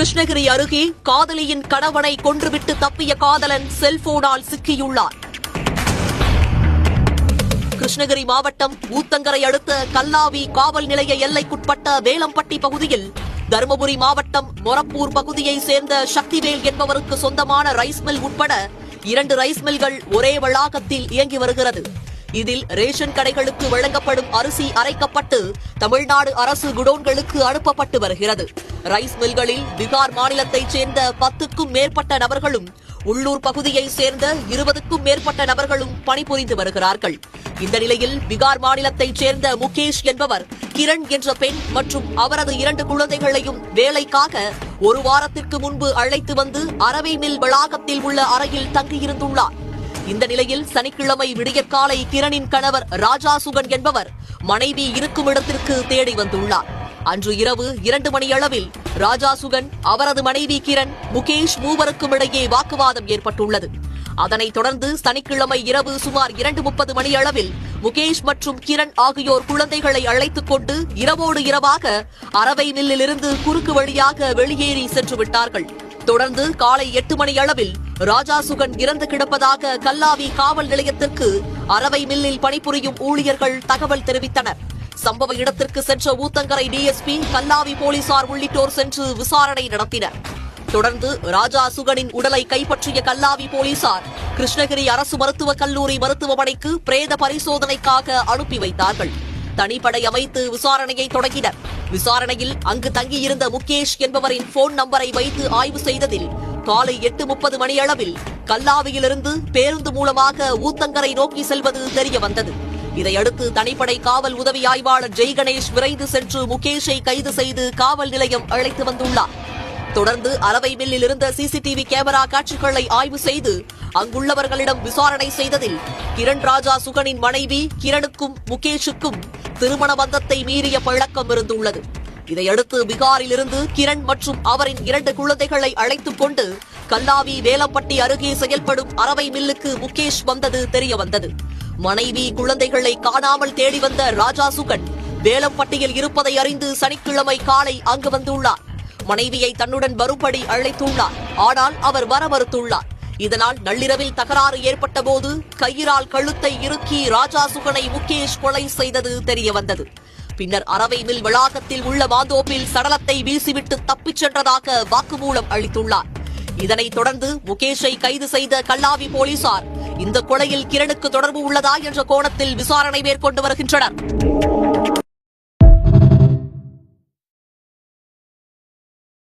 கிருஷ்ணகிரி அருகே காதலியின் கணவனை கொன்றுவிட்டு தப்பிய காதலன் செல்போனால் சிக்கியுள்ளார். கிருஷ்ணகிரி மாவட்டம் ஊத்தங்கரை அடுத்த கல்லாவி காவல் நிலைய எல்லைக்குட்பட்ட வேலம்பட்டி பகுதியில் தருமபுரி மாவட்டம் மொரப்பூர் பகுதியை சேர்ந்த சக்திவேல் என்பவருக்கு சொந்தமான ரைஸ் மில் உட்பட 2 ரைஸ் மில்கள் ஒரே வளாகத்தில் இயங்கி வருகிறது. இதில் ரேஷன் கடைகளுக்கு வழங்கப்படும் அரிசி அரைக்கப்பட்டு தமிழ்நாடு அரசு குடோன்களுக்கு அனுப்பப்பட்டு வருகிறது. ரைஸ் மில்களில் பீகார் மாநிலத்தைச் சேர்ந்த 10க்கும் மேற்பட்ட நபர்களும் உள்ளூர் பகுதியை சேர்ந்த 20க்கும் மேற்பட்ட நபர்களும் பணிபுரிந்து வருகிறார்கள். இந்த நிலையில் பீகார் மாநிலத்தைச் சேர்ந்த முகேஷ் என்பவர் கிரண் என்ற பெண் மற்றும் அவரது 2 குழந்தைகளையும் வேலைக்காக 1 வாரத்திற்கு முன்பு அழைத்து வந்து அரவை மில் வளாகத்தில் உள்ள அறையில் தங்கியிருந்துள்ளார். இந்த நிலையில் சனிக்கிழமை விடியற்காலை கிரணின் கணவர் ராஜா சுகன் என்பவர் மனைவி இருக்கும் இடத்திற்கு தேடி வந்துள்ளார். அன்று இரவு 2 மணியளவில் ராஜா சுகன், அவரது மனைவி கிரண், முகேஷ் மூவருக்கும் இடையே வாக்குவாதம் ஏற்பட்டுள்ளது. அதனைத் தொடர்ந்து சனிக்கிழமை இரவு சுமார் 2:30 மணியளவில் முகேஷ் மற்றும் கிரண் ஆகியோர் குழந்தைகளை அழைத்துக் கொண்டு இரவோடு இரவாக அரவை மில்லிலிருந்து குறுக்கு வழியாக வெளியேறி சென்று விட்டார்கள். தொடர்ந்து காலை 8 மணியளவில் ராஜா சுகன் இறந்து கிடப்பதாக கல்லாவி காவல் நிலையத்திற்கு அரவை மில்லில் பணிபுரியும் ஊழியர்கள் தகவல் தெரிவித்தனர். சம்பவ இடத்திற்கு சென்ற ஊத்தங்கரை டிஎஸ்பி, கல்லாவி போலீசார் உள்ளிட்டோர் சென்று விசாரணை நடத்தினர். தொடர்ந்து ராஜா சுகனின் உடலை கைப்பற்றிய கல்லாவி போலீசார் கிருஷ்ணகிரி அரசு மருத்துவக் கல்லூரி மருத்துவமனைக்கு பிரேத பரிசோதனைக்காக அனுப்பி வைத்தார்கள். தனிப்படை அமைத்து விசாரணையை தொடங்கினர். விசாரணையில் அங்கு தங்கியிருந்த முகேஷ் என்பவரின் போன் நம்பரை வைத்து ஆய்வு செய்ததில் காலை 8:30 மணியளவில் கல்லாவியிலிருந்து பேருந்து மூலமாக ஊத்தங்கரை நோக்கி செல்வது தெரியவந்தது. இதையடுத்து தனிப்படை காவல் உதவி ஆய்வாளர் ஜெய்கணேஷ் விரைந்து சென்று முகேஷை கைது செய்து காவல் நிலையம் அழைத்து வந்துள்ளார். தொடர்ந்து அரவை மில்லில் இருந்த சிசிடிவி கேமரா காட்சிகளை ஆய்வு செய்து அங்குள்ளவர்களிடம் விசாரணை செய்ததில் கிரண் ராஜா சுகனின் மனைவி கிரணுக்கும் முகேஷுக்கும் திருமண பந்தத்தை மீறிய பழக்கம் இருந்துள்ளது. இதையடுத்து பீகாரில் இருந்து கிரண் மற்றும் அவரின் 2 குழந்தைகளை அழைத்துக் கொண்டு கல்லாவி வேலம்பட்டி அருகே செயல்படும் அரவை மில்லுக்கு முகேஷ் வந்தது தெரியவந்தது. மனைவி குழந்தைகளை காணாமல் தேடி வந்த ராஜா சுகன் வேலம்பட்டியில் இருப்பதை அறிந்து சனிக்கிழமை காலை அங்கு வந்துள்ளார். மனைவியை தன்னுடன் வரும்படி அழைத்துள்ளார். ஆனால் அவர் வர மறுத்துள்ளார். இதனால் நள்ளிரவில் தகராறு ஏற்பட்ட போது கயிறால் கழுத்தை இறுக்கி ராஜா சுகனை முகேஷ் கொலை செய்தது தெரியவந்தது. பின்னர் அரவை மில் வளாகத்தில் உள்ள மாந்தோப்பில் சடலத்தை வீசிவிட்டு தப்பிச் சென்றதாக வாக்குமூலம் அளித்துள்ளார். இதனைத் தொடர்ந்து முகேஷை கைது செய்த கல்லாவி போலீசார் இந்த கொலையில் கிரணுக்கு தொடர்பு உள்ளதா என்ற கோணத்தில் விசாரணை மேற்கொண்டு வருகின்றனர்.